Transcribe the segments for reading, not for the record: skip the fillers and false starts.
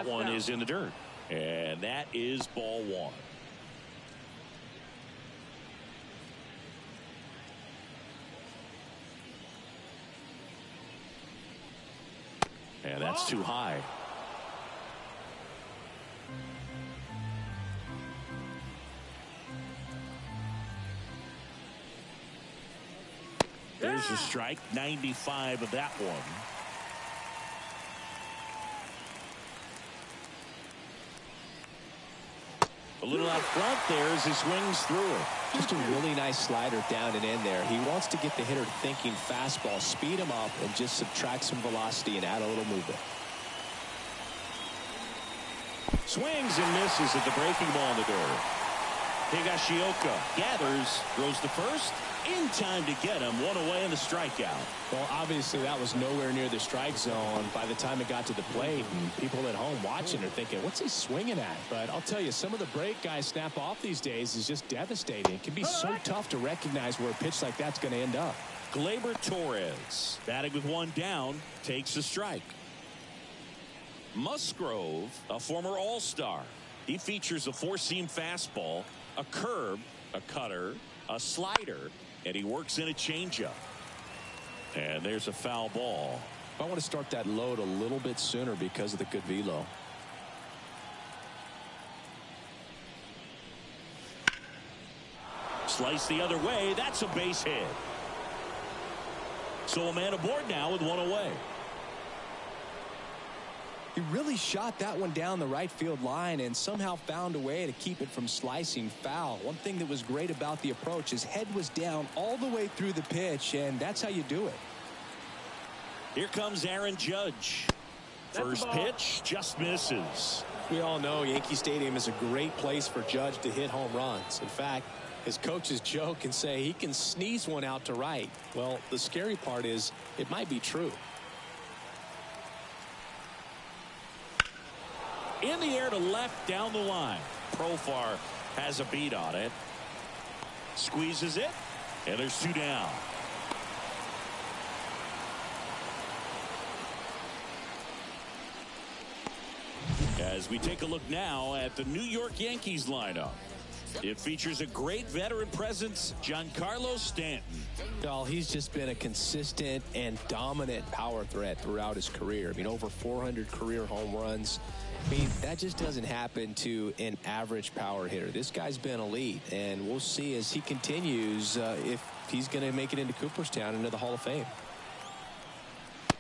That one is in the dirt. And that is ball one. And that's too high. There's a strike, 95 of that one. A little out front there as he swings through it. Just a really nice slider down and in there. He wants to get the hitter thinking fastball, speed him up, and just subtract some velocity and add a little movement. Swings and misses at the breaking ball in the dirt. Higashioka gathers, throws the first. In time to get him. One away in the strikeout. Well, obviously that was nowhere near the strike zone by the time it got to the plate, and people at home watching are thinking, what's he swinging at? But I'll tell you, some of the break guys snap off these days is just devastating. It can be so tough to recognize where a pitch like that's going to end up. Gleyber Torres, batting with one down, takes a strike. Musgrove, a former All-Star. He features a four-seam fastball, a curve, a cutter, a slider, and he works in a changeup. And there's a foul ball. I want to start that load a little bit sooner because of the good velo. Slice the other way. That's a base hit. So a man aboard now with one away. He really shot that one down the right field line and somehow found a way to keep it from slicing foul. One thing that was great about the approach, his head was down all the way through the pitch, and that's how you do it. Here comes Aaron Judge. First pitch just misses. We all know Yankee Stadium is a great place for Judge to hit home runs. In fact, his coaches joke and say he can sneeze one out to right. Well, the scary part is it might be true. In the air to left down the line. Profar has a beat on it. Squeezes it. And there's two down. As we take a look now at the New York Yankees lineup. It features a great veteran presence, Giancarlo Stanton. Well, he's just been a consistent and dominant power threat throughout his career. I mean, over 400 career home runs. I mean, that just doesn't happen to an average power hitter. This guy's been elite, and we'll see as he continues if he's going to make it into Cooperstown, into the Hall of Fame.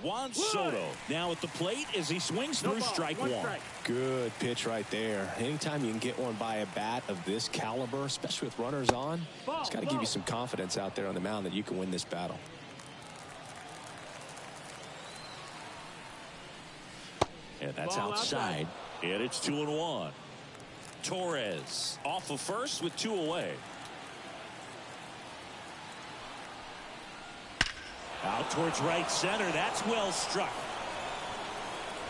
Juan Soto now at the plate as he swings through strike one. Good pitch right there. Anytime you can get one by a bat of this caliber, especially with runners on, it's got to give you some confidence out there on the mound that you can win this battle. And that's outside. And it's 2-1. Torres off of first with two away. Out towards right center. That's well struck.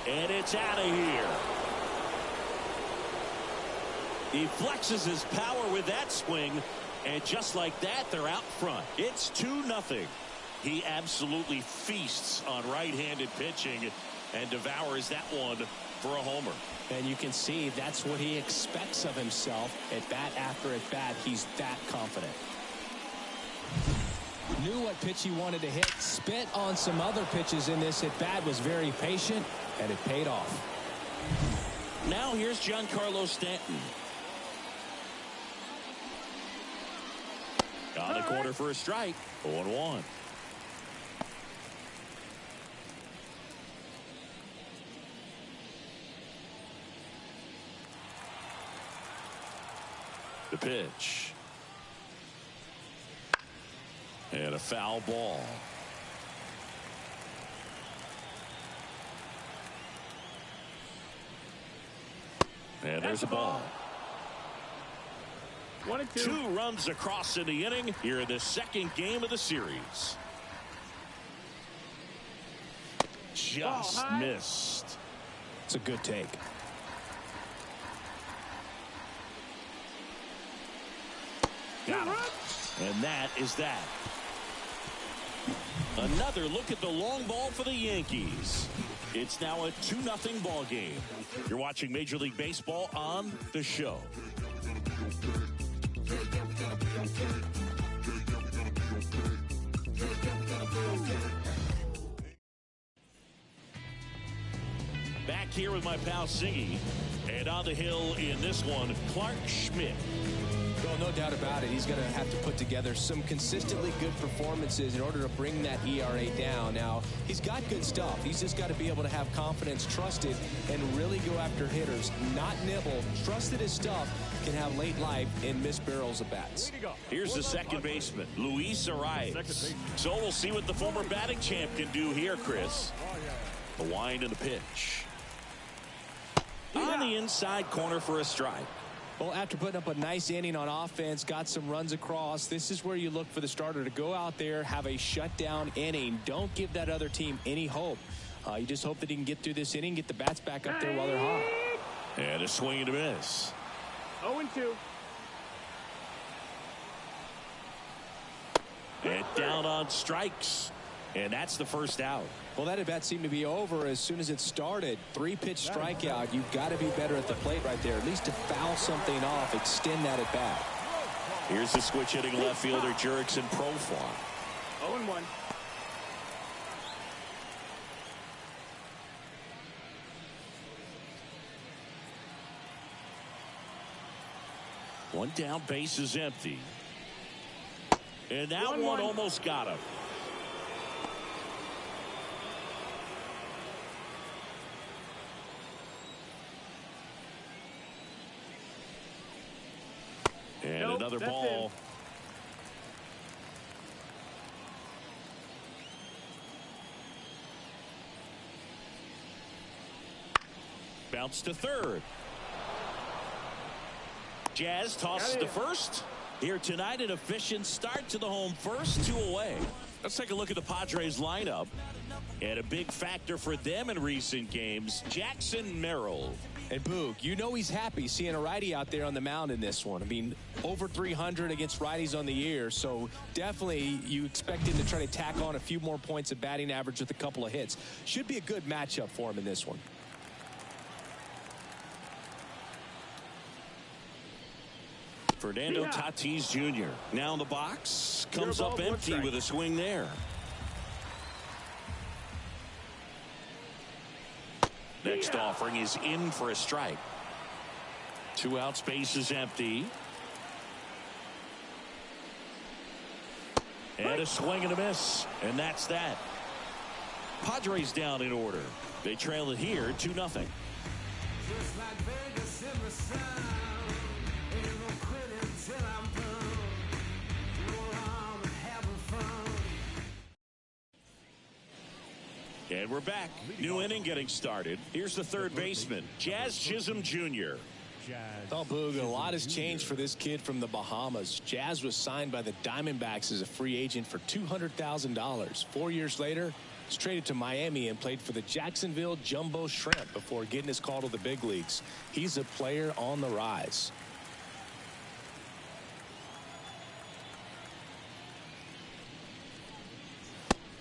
And it's out of here. He flexes his power with that swing. And just like that, they're out front. It's 2-0. He absolutely feasts on right-handed pitching and devours that one for a homer. And you can see that's what he expects of himself. At bat after at bat, he's that confident. Knew what pitch he wanted to hit. Spit on some other pitches in this at bat. Was very patient, and it paid off. Now here's Giancarlo Stanton. On the corner for a strike. 0-1. The pitch. And a foul ball. And there's a ball. 1-2. 2 runs across in the inning here in the second game of the series. Just missed. It's a good take. Got him. And that is that. Another look at the long ball for the Yankees. It's now a 2-0 ball game. You're watching Major League Baseball on The Show. Back here with my pal Siggy. And on the hill in this one, Clark Schmidt. Well, no doubt about it. He's going to have to put together some consistently good performances in order to bring that ERA down. Now, he's got good stuff. He's just got to be able to have confidence, trust it, and really go after hitters. Not nibble. Trust that his stuff can have late life and miss barrels of bats. Here's the second baseman, Luis Arias. So we'll see what the former batting champ can do here, Chris. The wind and the pitch. On the inside corner for a strike. Well, after putting up a nice inning on offense, got some runs across, this is where you look for the starter to go out there, have a shutdown inning. Don't give that other team any hope. You just hope that he can get through this inning, get the bats back up there while they're hot. And a swing and a miss. 0-2. And down on strikes. And that's the first out. Well, that at-bat seemed to be over as soon as it started. 3-pitch strikeout. You've got to be better at the plate right there, at least to foul something off, extend that at-bat. Here's the switch-hitting left fielder, Jurickson Profar. 0-1. One down, base is empty. And that one almost got him. And another ball. Bounce to third. Jazz tosses to first. Here tonight, an efficient start to the home first, 2 away. Let's take a look at the Padres lineup. And a big factor for them in recent games, Jackson Merrill. And Boog, you know he's happy seeing a righty out there on the mound in this one. I mean, over 300 against righties on the year, so definitely you expect him to try to tack on a few more points of batting average with a couple of hits. Should be a good matchup for him in this one. Fernando Tatis Jr. now in the box. Comes up empty with a swing there. Next offering is in for a strike. 2 outs, base is empty. And a swing and a miss. And that's that. Padres down in order. They trail it here 2-0. And we're back. New inning getting started. Here's the third baseman, Jazz Chisholm Jr. Oh, Boog, a lot has changed for this kid from the Bahamas. Jazz was signed by the Diamondbacks as a free agent for $200,000. 4 years later, he's traded to Miami and played for the Jacksonville Jumbo Shrimp before getting his call to the big leagues. He's a player on the rise.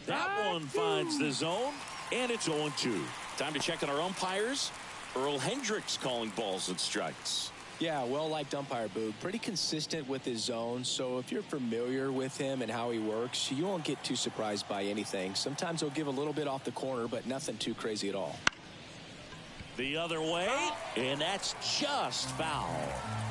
That one finds the zone, and it's 0-2. Time to check on our umpires. Earl Hendricks calling balls and strikes. Yeah, well-liked umpire, Boog. Pretty consistent with his zone, so if you're familiar with him and how he works, you won't get too surprised by anything. Sometimes he'll give a little bit off the corner, but nothing too crazy at all. The other way, and that's just foul.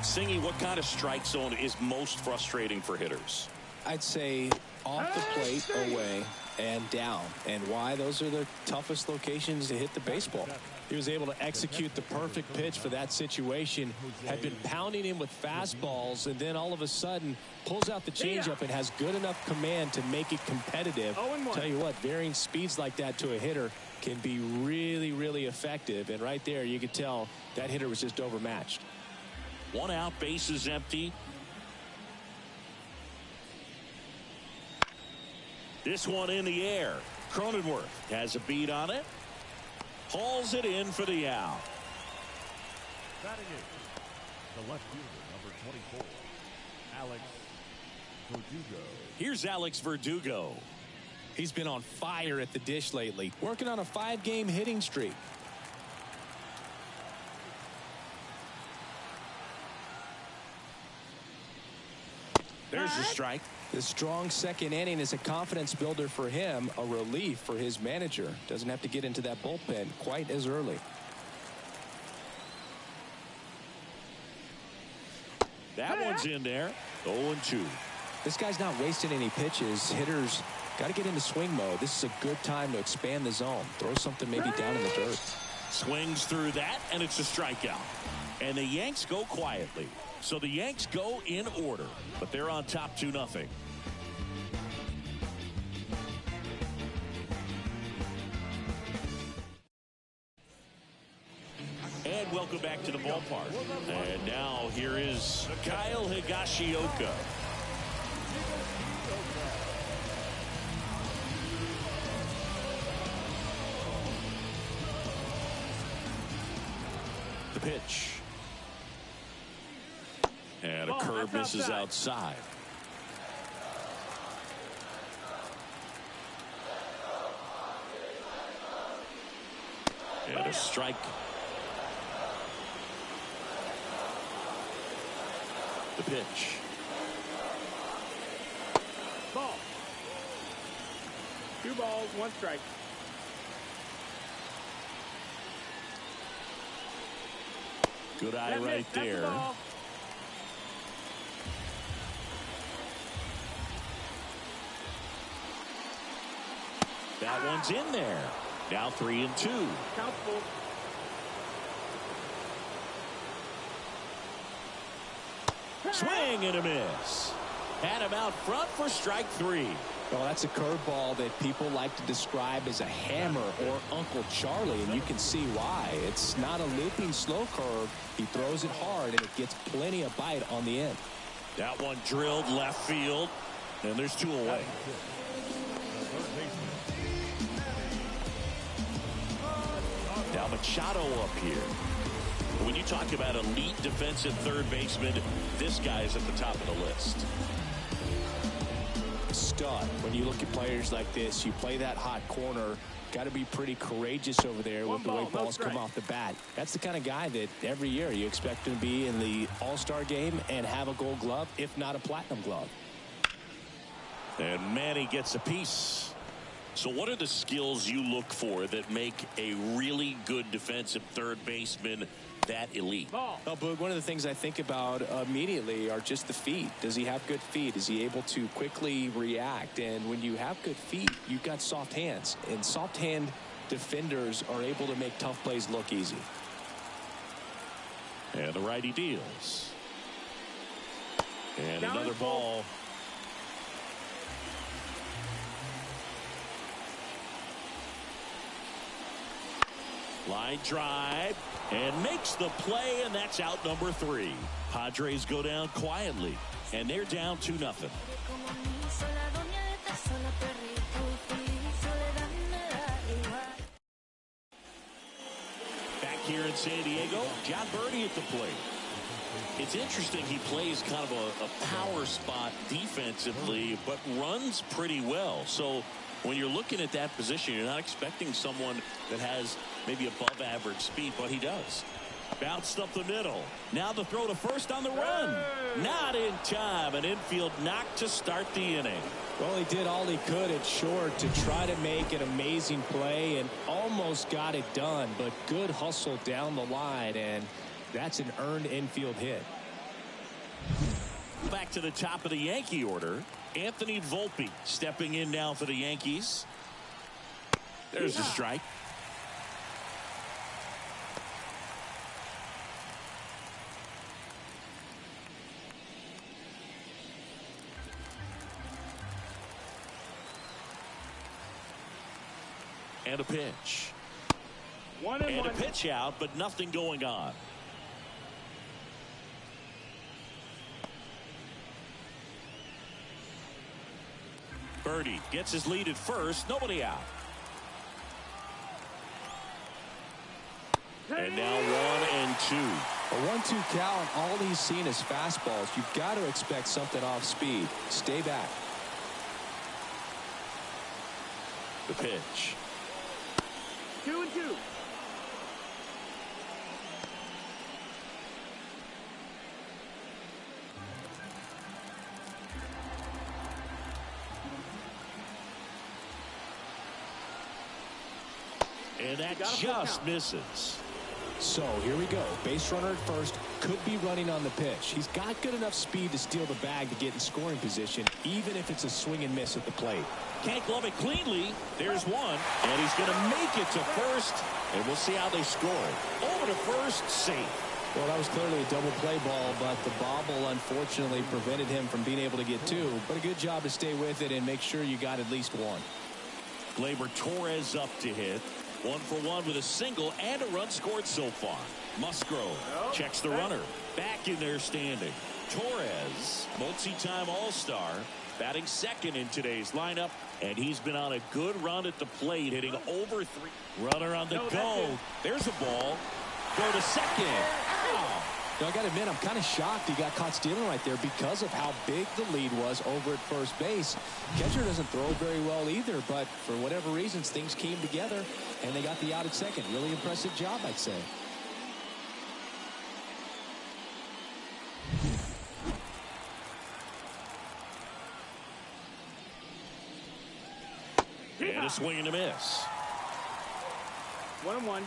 Singy, what kind of strike zone is most frustrating for hitters? I'd say off the plate, away, and down. And why? Those are the toughest locations to hit the baseball. He was able to execute the perfect pitch for that situation, had been pounding him with fastballs, and then all of a sudden pulls out the changeup and has good enough command to make it competitive. Tell you what, varying speeds like that to a hitter can be really, really effective. And right there, you could tell that hitter was just overmatched. 1 out, base is empty. This one in the air. Cronenworth has a beat on it. Hauls it in for the out. Batting eighth, the left fielder, number 24, Alex Verdugo. Here's Alex Verdugo. He's been on fire at the dish lately, working on a 5-game hitting streak. There's the strike. The strong second inning is a confidence builder for him, a relief for his manager. Doesn't have to get into that bullpen quite as early. That one's in there. 0-2. This guy's not wasting any pitches. Hitters got to get into swing mode. This is a good time to expand the zone. Throw something maybe down in the dirt. Swings through that, and it's a strikeout. And the Yanks go quietly. So the Yanks go in order, but they're on top 2-0. And welcome back to the ballpark. And now here is Kyle Higashioka. The pitch. And a curve misses outside. And a strike. The pitch. Ball. 2 balls, 1 strike. Good eye right there. That one's in there. Now 3-2. Count full. Swing and a miss. Had him out front for strike 3. Well, that's a curveball that people like to describe as a hammer or Uncle Charlie, and you can see why. It's not a looping slow curve. He throws it hard, and it gets plenty of bite on the end. That one drilled left field, and there's 2 away. Now Machado up here. When you talk about elite defensive third baseman, this guy is at the top of the list. Stud. When you look at players like this, you play that hot corner, got to be pretty courageous over there with the way balls come off the bat. That's the kind of guy that every year you expect him to be in the All-Star game and have a Gold Glove, if not a Platinum Glove. And Manny gets a piece. So what are the skills you look for that make a really good defensive third baseman that elite? Well, Boog, one of the things I think about immediately are just the feet. Does he have good feet? Is he able to quickly react? And when you have good feet, you've got soft hands. And soft hand defenders are able to make tough plays look easy. And the righty deals. And another ball. Line drive and makes the play, and that's out number 3. Padres go down quietly, and they're down 2-0. Back here in San Diego, John Birdie at the plate. It's interesting, he plays kind of a power spot defensively, but runs pretty well. So when you're looking at that position, you're not expecting someone that has maybe above average speed, but he does. Bounced up the middle. Now the throw to first on the run. Not in time. An infield knock to start the inning. Well, he did all he could at short to try to make an amazing play and almost got it done, but good hustle down the line, and that's an earned infield hit. Back to the top of the Yankee order. Anthony Volpe stepping in now for the Yankees. There's a strike. And a pitch. And a pitch out, but nothing going on. Birdie gets his lead at first. Nobody out. And now 1-2. A 1-2 count. All he's seen is fastballs. You've got to expect something off speed. Stay back. The pitch. 2-2. And that just misses. So here we go. Base runner at first, could be running on the pitch. He's got good enough speed to steal the bag to get in scoring position, even if it's a swing and miss at the plate. Can't glove it cleanly. There's one, and he's going to make it to first, and we'll see how they score it. Over to first, safe. Well, that was clearly a double play ball, but the bobble unfortunately prevented him from being able to get two. But a good job to stay with it and make sure you got at least one. Gleyber Torres up to hit. 1 for 1 with a single and a run scored so far. Musgrove checks the runner. Back in there standing. Torres, multi-time All-Star, batting second in today's lineup, and he's been on a good run at the plate, hitting over 3. Runner on the go. There's a ball. Go to second. Ow. Now, I got to admit, I'm kind of shocked he got caught stealing right there because of how big the lead was over at first base. Catcher doesn't throw very well either, but for whatever reasons, things came together, and they got the out at second. Really impressive job, I'd say. And a swing and a miss. 1-1.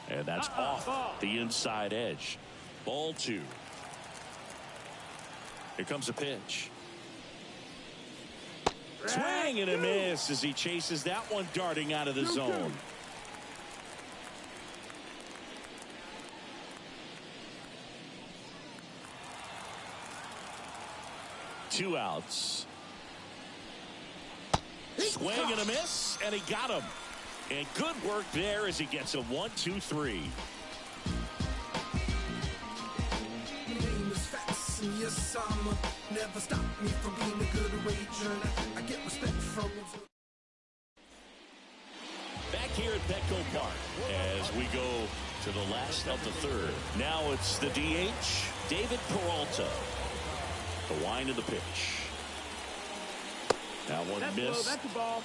And that's off the inside edge. Ball 2. Here comes a pitch. Swing and a miss as he chases that one darting out of the zone. Two outs. Swing and a miss, and he got him. And good work there as he gets a 1-2-3. Yes, never stop me from being a good wager. I get respect from you. Back here at Petco Park as we go to the last of the third. Now it's the DH, David Peralta. The wind of the pitch. That one missed. That's a ball.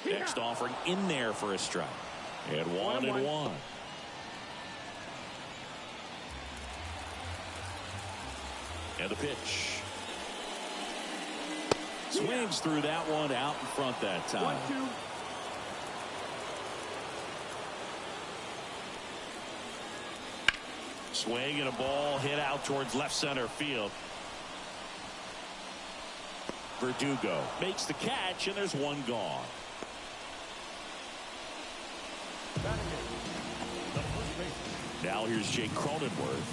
Next offering in there for a strike. And 1-1. And the pitch. Swings through that one out in front that time. 1-2. Swing and a ball hit out towards left center field. Verdugo makes the catch, and there's one gone. Now here's Jake Cronenworth.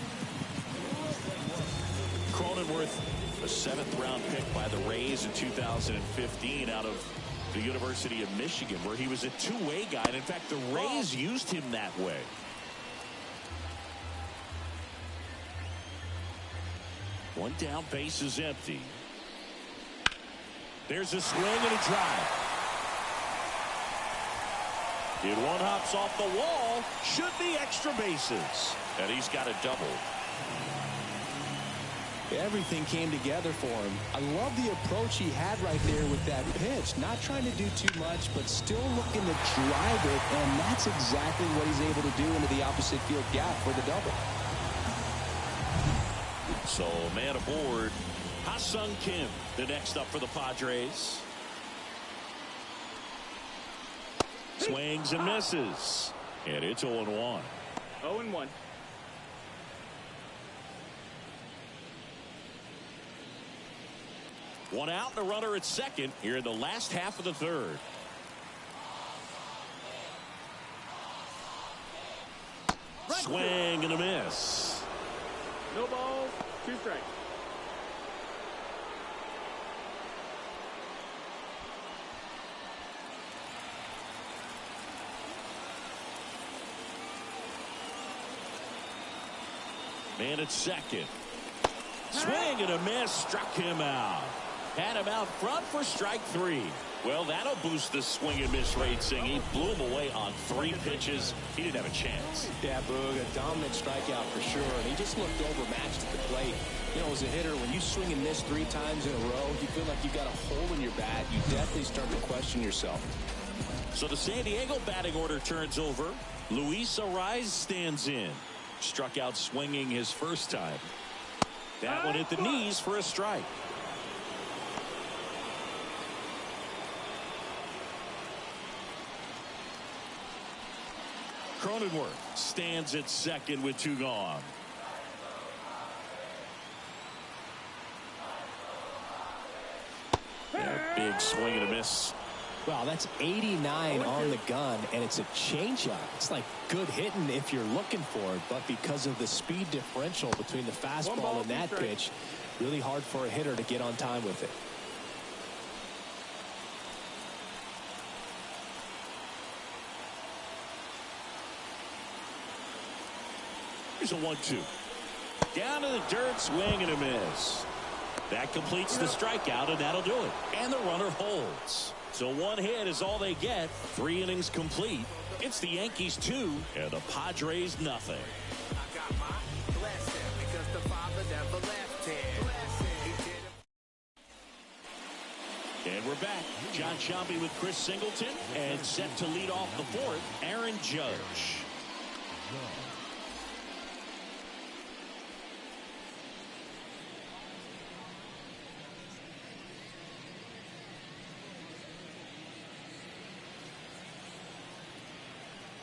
Cronenworth, a 7th-round pick by the Rays in 2015 out of the University of Michigan, where he was a two-way guy. And in fact, the Rays used him that way. One down, base is empty. There's a swing and a drive. It one hops off the wall. Should be extra bases. And he's got a double. Everything came together for him. I love the approach he had right there with that pitch. Not trying to do too much, but still looking to drive it. And that's exactly what he's able to do into the opposite field gap for the double. So, man aboard. Ha-Sung Kim, the next up for the Padres. Swings and misses. And it's 0-1. 0-1. One out and a runner at second here in the last half of the third. Swing and a miss. No balls, 2 strikes. Man at second. Swing and a miss, struck him out. Had him out front for strike 3. Well, that'll boost the swing and miss rate, Singh. He blew him away on 3 pitches. He didn't have a chance. Yeah, Boog, a dominant strikeout for sure. And he just looked overmatched at the plate. You know, as a hitter, when you swing and miss 3 times in a row, you feel like you've got a hole in your bat. You definitely start to question yourself. So the San Diego batting order turns over. Luis Arraez stands in. Struck out swinging his first time. That one hit the knees for a strike. Cronenworth stands at second with 2 gone. Big swing and a miss. Wow, that's 89 on the gun, and it's a changeup. It's like good hitting if you're looking for it, but because of the speed differential between the fastball and that pitch, really hard for a hitter to get on time with it. Here's a 1-2. Down to the dirt, swing and a miss. That completes the strikeout, and that'll do it. And the runner holds. So 1 hit is all they get. 3 innings complete. It's the Yankees 2 and the Padres nothing. I got my blessing because the Father never left him. And we're back. John Sciambi with Chris Singleton, and set to lead off the 4th, Aaron Judge.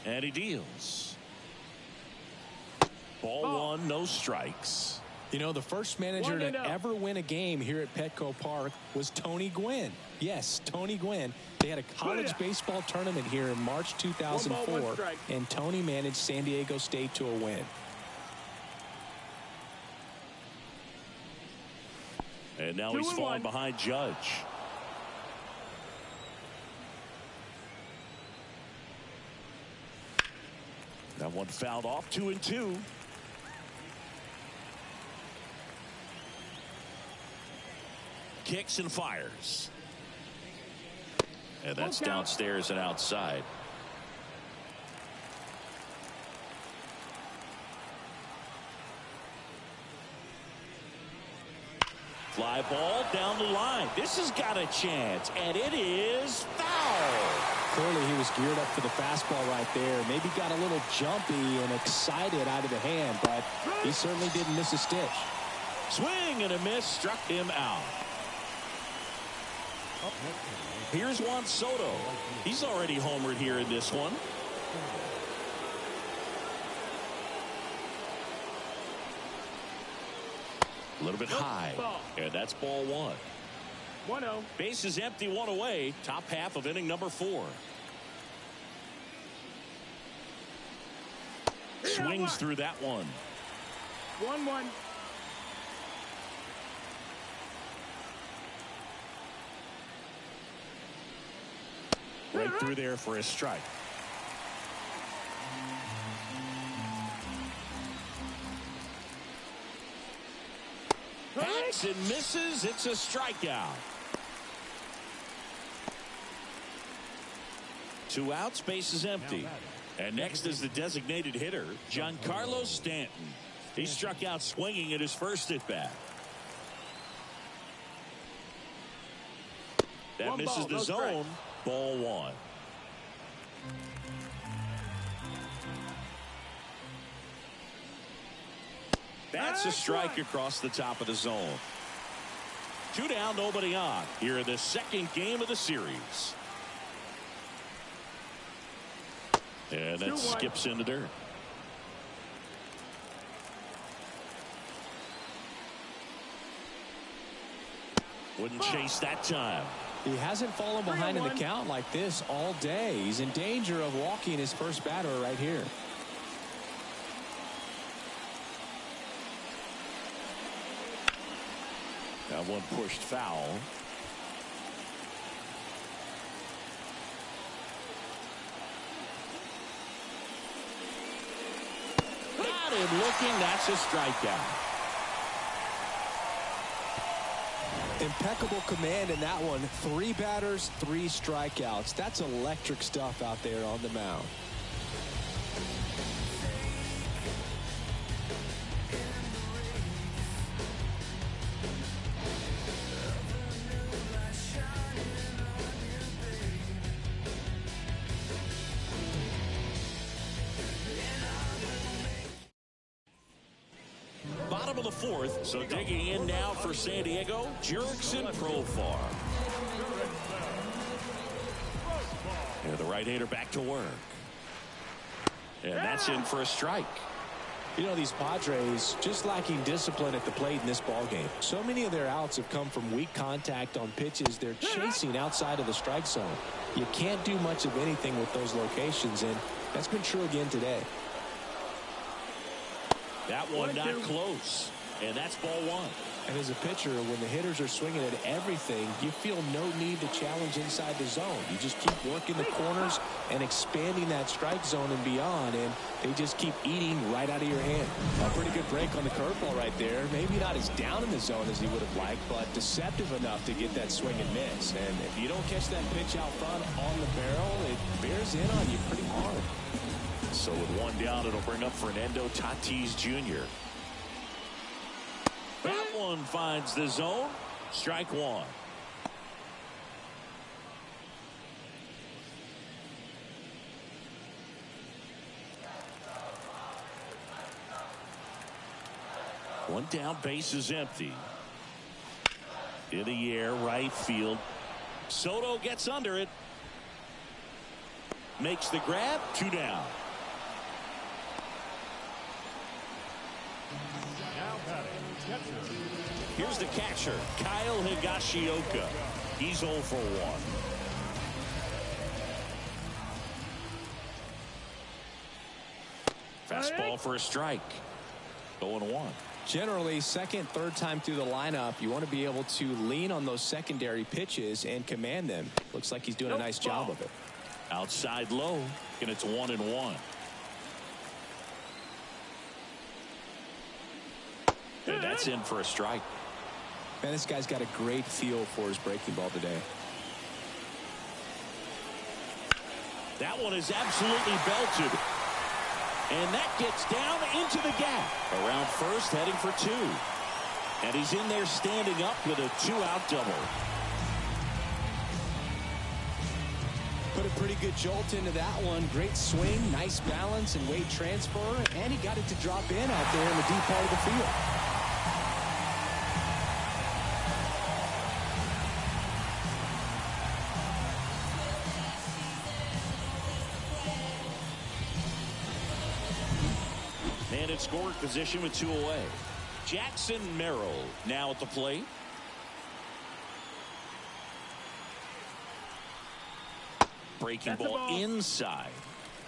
And he deals. Ball 1, no strikes. You know, the first manager to ever win a game here at Petco Park was Tony Gwynn. Yes, Tony Gwynn. They had a college baseball tournament here in March 2004, and Tony managed San Diego State to a win. And now he's falling behind Judge. That one fouled off. 2-2. Kicks and fires. And that's downstairs and outside. Fly ball down the line. This has got a chance, and it is foul. Clearly he was geared up for the fastball right there. Maybe got a little jumpy and excited out of the hand, but he certainly didn't miss a stitch. Swing and a miss, struck him out. Here's Juan Soto. He's already homered here in this one. A little bit high, and that's ball 1. 1-0. Base is empty, 1 away. Top half of inning number 4. Swings through that one. 1-1. Right through there for a strike. Hacks and misses. It's a strikeout. 2 outs, base is empty. And next is the designated hitter, Giancarlo Stanton. He struck out swinging at his first at bat. That misses the zone. Ball 1. That's a strike across the top of the zone. 2 down, nobody on. Here in the 2nd game of the series. And that skips into dirt. Wouldn't chase that time. He hasn't fallen behind in the count like this all day. He's in danger of walking his first batter right here. That one pushed foul. Got him looking. That's a strikeout. Impeccable command in that one. 3 batters, 3 strikeouts. That's electric stuff out there on the mound. Bottom of the 4th, so digging in now for San Diego, Jurickson Profar. And the right-hander back to work. And that's in for a strike. You know, these Padres just lacking discipline at the plate in this ballgame. So many of their outs have come from weak contact on pitches they're chasing outside of the strike zone. You can't do much of anything with those locations, and that's been true again today. That one not close, and that's ball 1. And as a pitcher, when the hitters are swinging at everything, you feel no need to challenge inside the zone. You just keep working the corners and expanding that strike zone and beyond, and they just keep eating right out of your hand. A pretty good break on the curveball right there. Maybe not as down in the zone as he would have liked, but deceptive enough to get that swing and miss. And if you don't catch that pitch out front on the barrel, it bears in on you pretty hard. So with 1 down, it'll bring up Fernando Tatis Jr. That one finds the zone. Strike 1. One down, base is empty. In the air, right field. Soto gets under it. Makes the grab. 2 down. Here's the catcher, Kyle Higashioka. He's 0 for 1. Fastball for a strike. 0-1. Generally, second, third time through the lineup, you want to be able to lean on those secondary pitches and command them. Looks like he's doing a nice job of it. Outside low, and it's 1-1. And that's in for a strike. Man, this guy's got a great feel for his breaking ball today. That one is absolutely belted. And that gets down into the gap. Around first, heading for 2. And he's in there standing up with a 2-out double. Put a pretty good jolt into that one. Great swing, nice balance and weight transfer. And he got it to drop in out there in the deep part of the field. And in scoring position with 2 away. Jackson Merrill now at the plate. Breaking ball inside.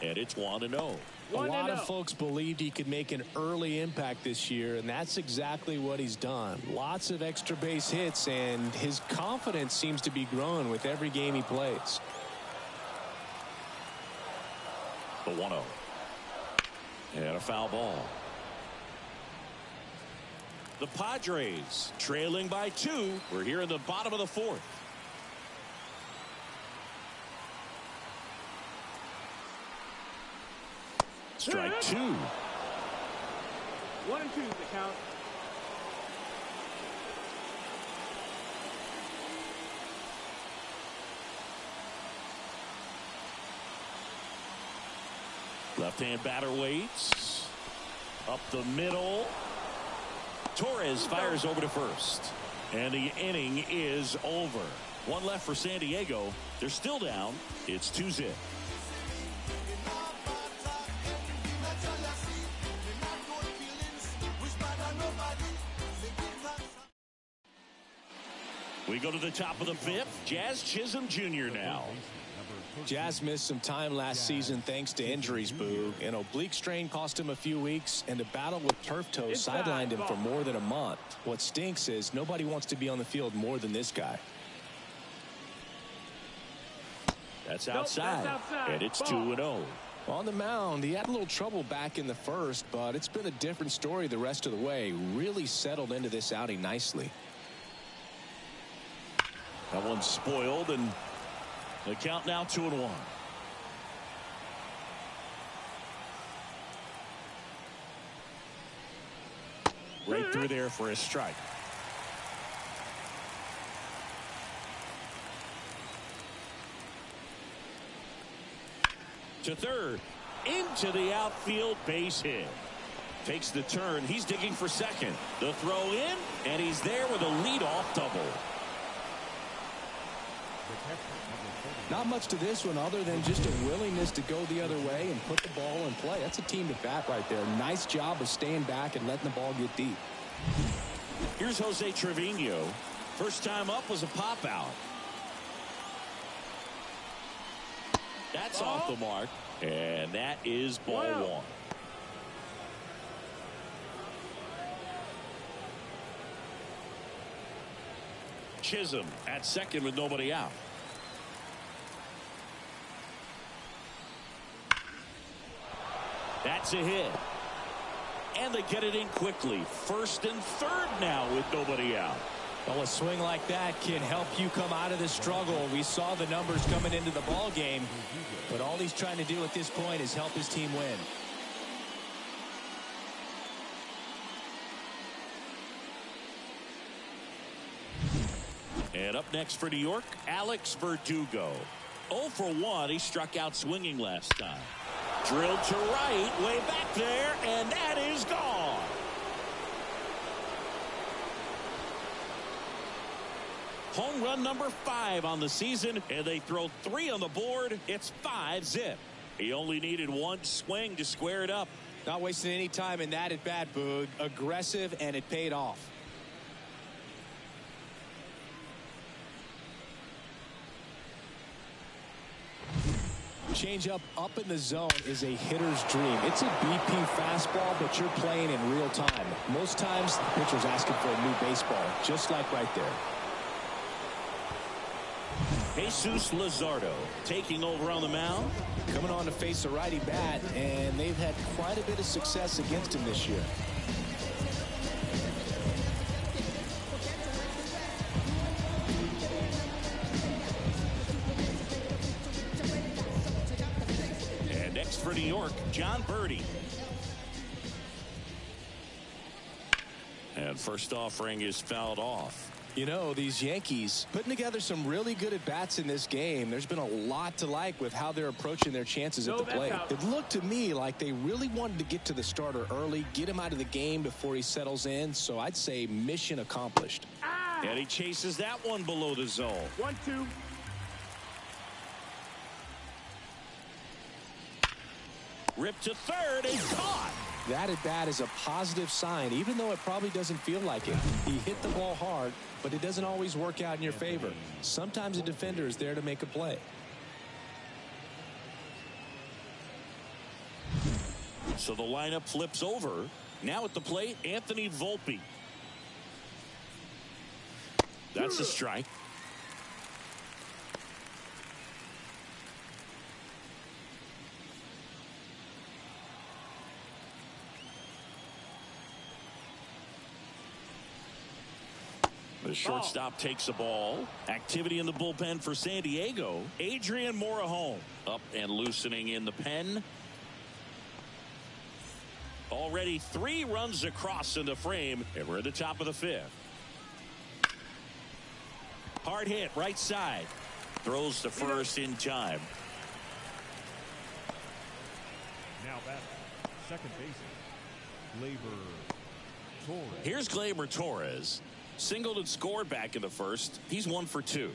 And it's 1-0. A lot of folks believed he could make an early impact this year, and that's exactly what he's done. Lots of extra base hits, and his confidence seems to be growing with every game he plays. The 1-0. And a foul ball. The Padres trailing by 2. We're here in the bottom of the 4th. Strike 2. 1-2 the count. Left-hand batter waits. Up the middle. Torres fires over to first. And the inning is over. 1 left for San Diego. They're still down. It's 2-0. We go to the top of the 5th. Jazz Chisholm Jr. now. Jazz missed some time last season thanks to injuries, Boo. An oblique strain cost him a few weeks, and the battle with turf toe sidelined him for more than a month. What stinks is nobody wants to be on the field more than this guy. That's outside, and it's 2-0. On the mound, he had a little trouble back in the first, but it's been a different story the rest of the way. Really settled into this outing nicely. That one's spoiled, and the count now 2-1. Right through there for a strike. To third, into the outfield, base hit. Takes the turn. He's digging for second. The throw in, and he's there with a leadoff double. Not much to this one other than just a willingness to go the other way and put the ball in play. That's a team to bat right there. Nice job of staying back and letting the ball get deep. Here's Jose Trevino. First time up was a pop out. That's off the mark, and that is ball one. Chisholm at second with nobody out. That's a hit. And they get it in quickly. First and third now with nobody out. Well, a swing like that can help you come out of the struggle. We saw the numbers coming into the ball game, but all he's trying to do at this point is help his team win. And up next for New York, Alex Verdugo. 0 for 1. He struck out swinging last time. Drilled to right, way back there, and that is gone. Home run number 5 on the season, and they throw 3 on the board. It's 5-zip. He only needed one swing to square it up. Not wasting any time in that at bat, Boog. Aggressive, and it paid off. Changeup up in the zone is a hitter's dream. It's a BP fastball, but you're playing in real time. Most times, the pitcher's asking for a new baseball, just like right there. Jesus Luzardo taking over on the mound. Coming on to face a righty bat, and they've had quite a bit of success against him this year. And next for New York, John Birdie. And first offering is fouled off. You know, these Yankees putting together some really good at-bats in this game. There's been a lot to like with how they're approaching their chances at the plate. It looked to me like they really wanted to get to the starter early, get him out of the game before he settles in. So I'd say mission accomplished. And he chases that one below the zone. 1-2. Ripped to third and caught. That at bat is a positive sign, even though it probably doesn't feel like it. He hit the ball hard, but it doesn't always work out in your favor. Sometimes a defender is there to make a play. So the lineup flips over. Now at the plate, Anthony Volpe. That's a strike. The shortstop takes a ball. Activity in the bullpen for San Diego. Adrian Morejon up and loosening in the pen. Already 3 runs across in the frame, and we're at the top of the 5th. Hard hit right side. Throws to first in time. Now back, second baseman, Gleyber Torres. Here's Gleyber Torres. Singled and scored back in the first. He's 1 for 2.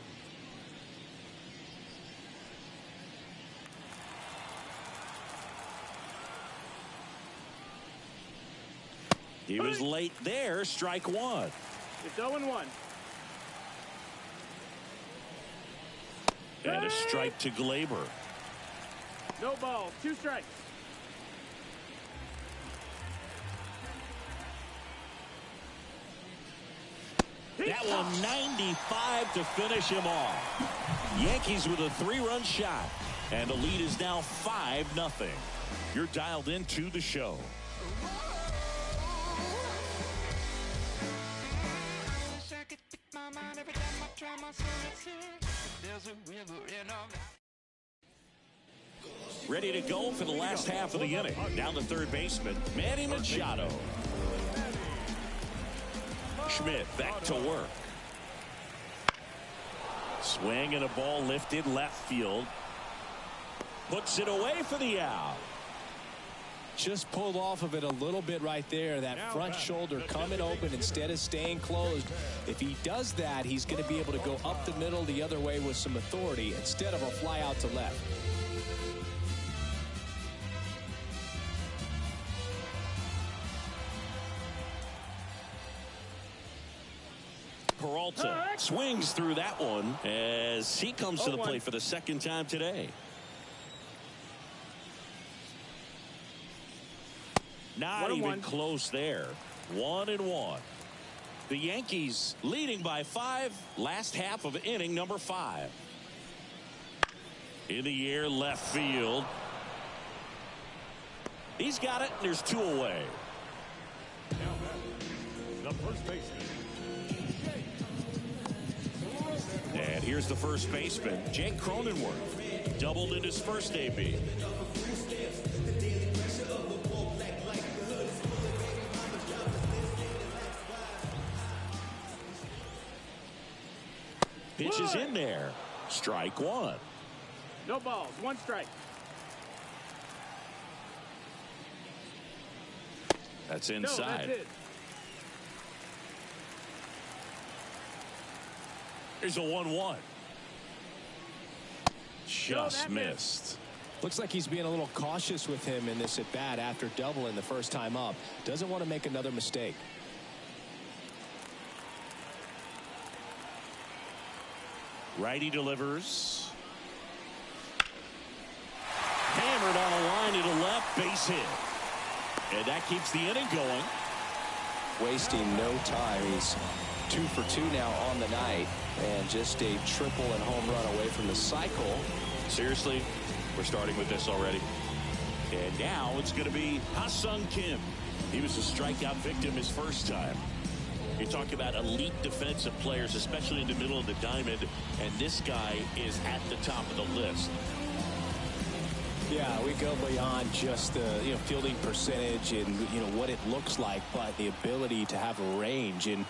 He was late there. Strike 1. It's 0-1. And a strike to Gleyber. No ball. 2 strikes. That one 95 to finish him off. Yankees with a 3-run shot. And the lead is now 5-0. You're dialed into the show. My mind every time Ready to go for the last half of the inning. Down the third baseman, Manny Machado. Schmidt back to work. Swing and a ball lifted left field. Puts it away for the out. Just pulled off of it a little bit right there. That front shoulder coming open instead of staying closed. If he does that, he's going to be able to go up the middle the other way with some authority instead of a fly out to left. Peralta swings through that one as he comes to the plate for the second time today. Not even close there. 1-1. The Yankees leading by 5. Last half of inning number 5. In the air, left field. He's got it. There's 2 away. The first baseman. And here's the first baseman, Jake Cronenworth. Doubled in his first AB. Pitch is in there. Strike 1. No balls. 1 strike. That's inside. No, that's it. Here's a 1-1. Just missed. Looks like he's being a little cautious with him in this at bat after doubling the first time up. Doesn't want to make another mistake. Righty delivers. Hammered on a line to the left, base hit. And that keeps the inning going. Wasting no time. He's 2 for 2 now on the night, and just a triple and home run away from the cycle. Seriously, we're starting with this already. And now it's going to be Ha-Sung Kim. He was a strikeout victim his first time. You talk about elite defensive players, especially in the middle of the diamond, and this guy is at the top of the list. Yeah, we go beyond just the fielding percentage and what it looks like, but the ability to have a range and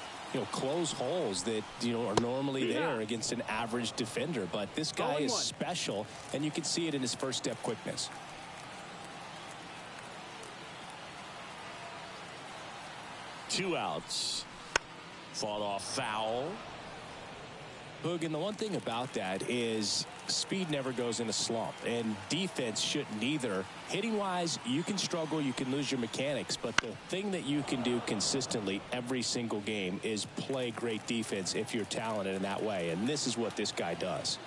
close holes that are normally there against an average defender. But this guy is special, and you can see it in his first step quickness. Two outs. Fought off foul. Boog, and the one thing about that is speed never goes in a slump, and defense shouldn't either. Hitting wise, you can struggle, you can lose your mechanics, but the thing that you can do consistently every single game is play great defense if you're talented in that way, and this is what this guy does.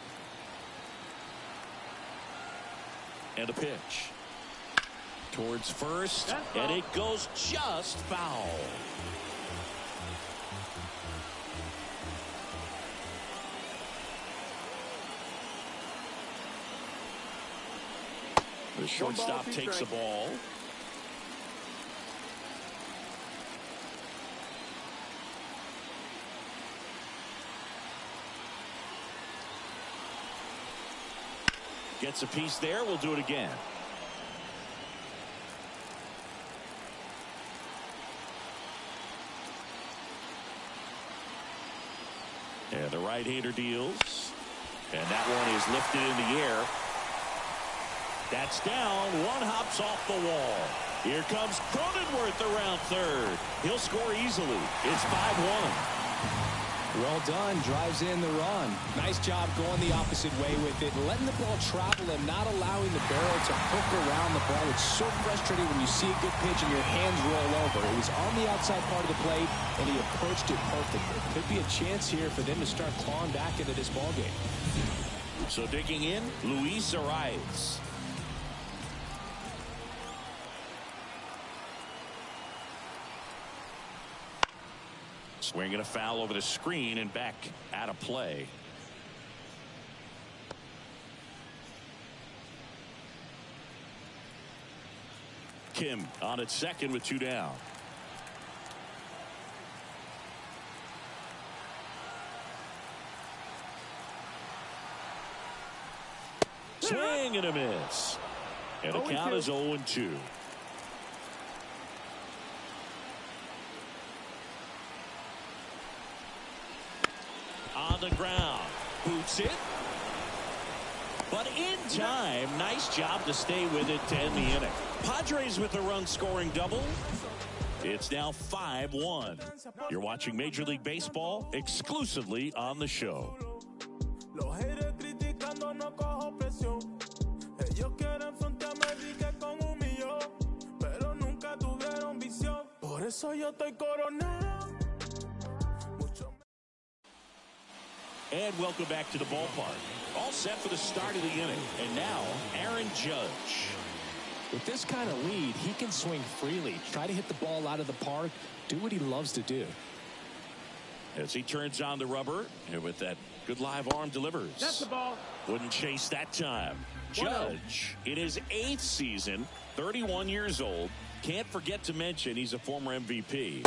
And a pitch towards first, and it goes just foul. The shortstop takes the ball. Gets a piece there. We'll do it again. And the right-hander deals. And that one is lifted in the air. That's down. One hops off the wall. Here comes Cronenworth around third. He'll score easily. It's 5-1. Well done. Drives in the run. Nice job going the opposite way with it. Letting the ball travel and not allowing the barrel to hook around the ball. It's so frustrating when you see a good pitch and your hands roll over. It was on the outside part of the plate, and he approached it perfectly. Could be a chance here for them to start clawing back into this ball game. So digging in, Luis Arias. Swinging a foul over the screen and back out of play. Kim on at second with 2 down. Swing and a miss. And the count is 0-2. On the ground. Boots it. But in time, nice job to stay with it to end the inning. Padres with a run-scoring double. It's now 5-1. You're watching Major League Baseball exclusively on the show. And welcome back to the ballpark. All set for the start of the inning. And now, Aaron Judge. With this kind of lead, he can swing freely, try to hit the ball out of the park, do what he loves to do. As he turns on the rubber, and with that good live arm delivers. That's the ball. Wouldn't chase that time. Judge, in his 8th season, 31 years old. Can't forget to mention he's a former MVP.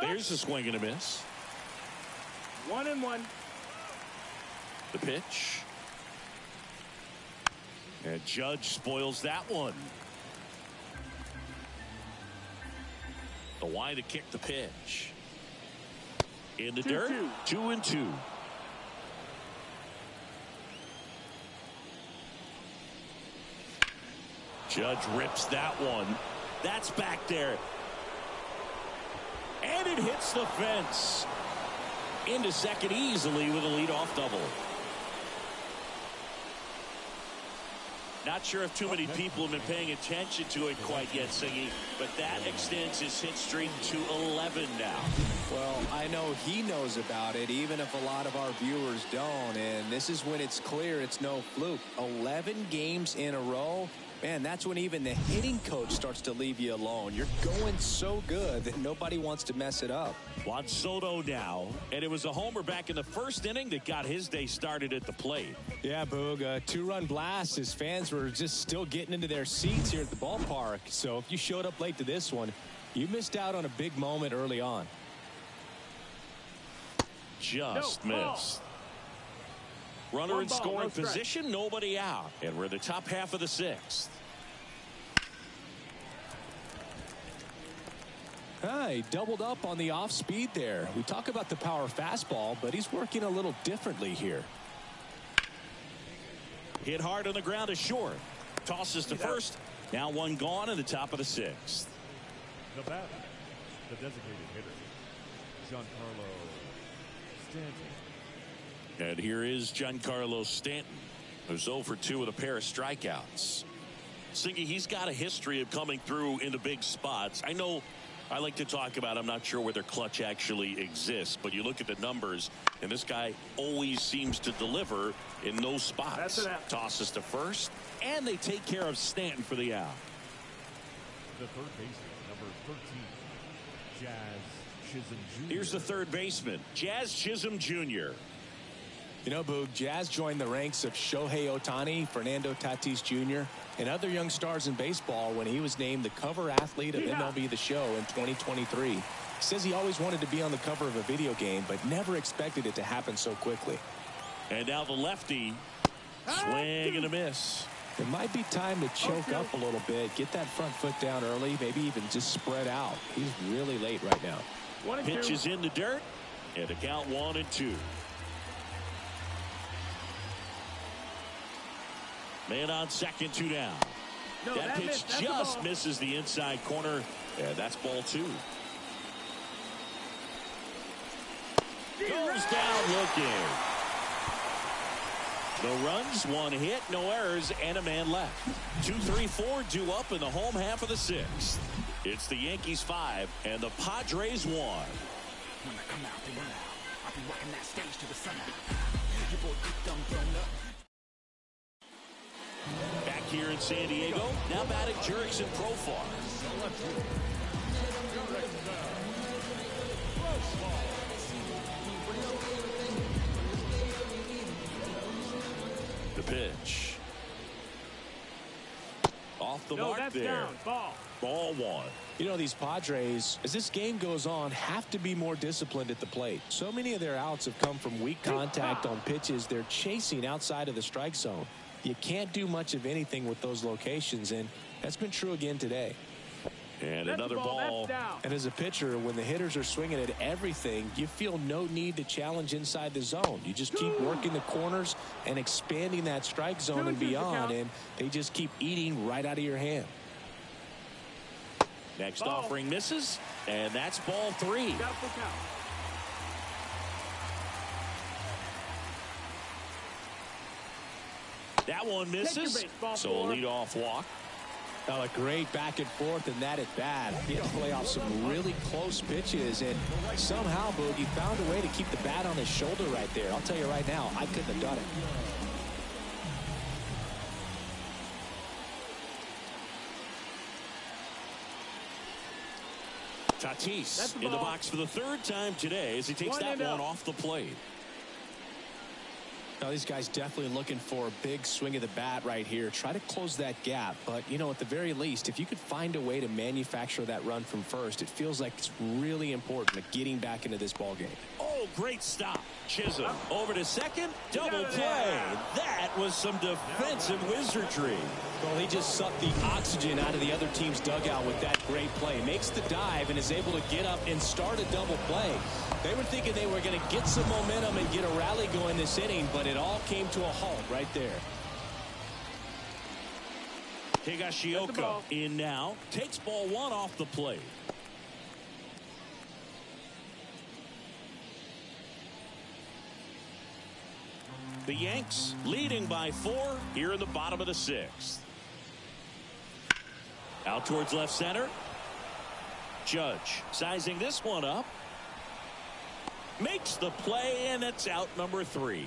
There's the swing and a miss. 1-1. The pitch. And Judge spoils that one. The wide to kick the pitch. In the dirt. 2-2. Judge rips that one. That's back there. And it hits the fence. Into second easily with a leadoff double. Not sure if too many people have been paying attention to it quite yet, Siggy, but that extends his hit streak to 11 now. Well, I know he knows about it, even if a lot of our viewers don't. And this is when it's clear it's no fluke. 11 games in a row. Man, that's when even the hitting coach starts to leave you alone. You're going so good that nobody wants to mess it up. Juan Soto now, and it was a homer back in the first inning that got his day started at the plate. Yeah, Boog, a 2-run blast. His fans were just still getting into their seats here at the ballpark. So if you showed up late to this one, you missed out on a big moment early on. Just missed. Runner in scoring position, nobody out. And we're in the top half of the 6th. He doubled up on the off speed there. We talk about the power fastball, but he's working a little differently here. Hit hard on the ground to short. Tosses to first. Now one gone in the top of the 6th. The batter, the designated hitter, Giancarlo Stanton. And here is Giancarlo Stanton, who's 0 for 2 with a pair of strikeouts. Singy, he's got a history of coming through in the big spots. I know I like to talk about, I'm not sure where their clutch actually exists, but you look at the numbers, and this guy always seems to deliver in those spots. Tosses to first, and they take care of Stanton for the out. The third baseman, number 13, Jazz Chisholm Jr. Here's the third baseman, Jazz Chisholm Jr. You know, Boog, Jazz joined the ranks of Shohei Ohtani, Fernando Tatis Jr., and other young stars in baseball when he was named the cover athlete of MLB The Show in 2023. He says he always wanted to be on the cover of a video game, but never expected it to happen so quickly. And now the lefty, swing and a miss. It might be time to choke up a little bit, get that front foot down early, maybe even just spread out. He's really late right now. Pitch is in the dirt, and the count 1-2. Man on second, 2 down. That pitch just misses the inside corner, and that's ball 2. Goes down looking. No runs, 1 hit, no errors, and a man left. 2-3-4 due up in the home half of the 6th. It's the Yankees 5 and the Padres 1. When I come out, they will out. I'll be rocking that stage to the sun. Your boy picked them blown up. Back here in San Diego, now batting Jurickson Profar. The pitch. Off the mark there. Down. Ball 1. You know, these Padres, as this game goes on, have to be more disciplined at the plate. So many of their outs have come from weak contact on pitches they're chasing outside of the strike zone. you can't do much of anything with those locations, and that's been true again today. And That's another the ball. That's down. And as a pitcher, when the hitters are swinging at everything, you feel no need to challenge inside the zone. You just keep working the corners and expanding that strike zone and beyond, and they just keep eating right out of your hand. Next Ball. offering misses, and that's ball 3. Got a full count. That one Take your misses, base, ball so a 4. leadoff walk. Well, a great back and forth, and that at bat. He had to play off some really close pitches, and somehow, Boogie found a way to keep the bat on his shoulder right there. I'll tell you right now, I couldn't have done it. Tatis in the box for the 3rd time today as he takes that one off the plate. Now, these guys definitely looking for a big swing of the bat right here. Try to close that gap. But, you know, at the very least, if you could find a way to manufacture that run from first, it feels like it's really important to getting back into this ball game. Oh, great stop. Chisholm over to second. Double play. That was some defensive wizardry. Well, he just sucked the oxygen out of the other team's dugout with that great play. Makes the dive and is able to get up and start a double play. They were thinking they were going to get some momentum and get a rally going this inning, but it all came to a halt right there. Higashioka in now. Takes ball 1 off the plate. The Yanks leading by 4 here in the bottom of the 6th. Out towards left center. Judge sizing this one up. Makes the play, and it's out number 3.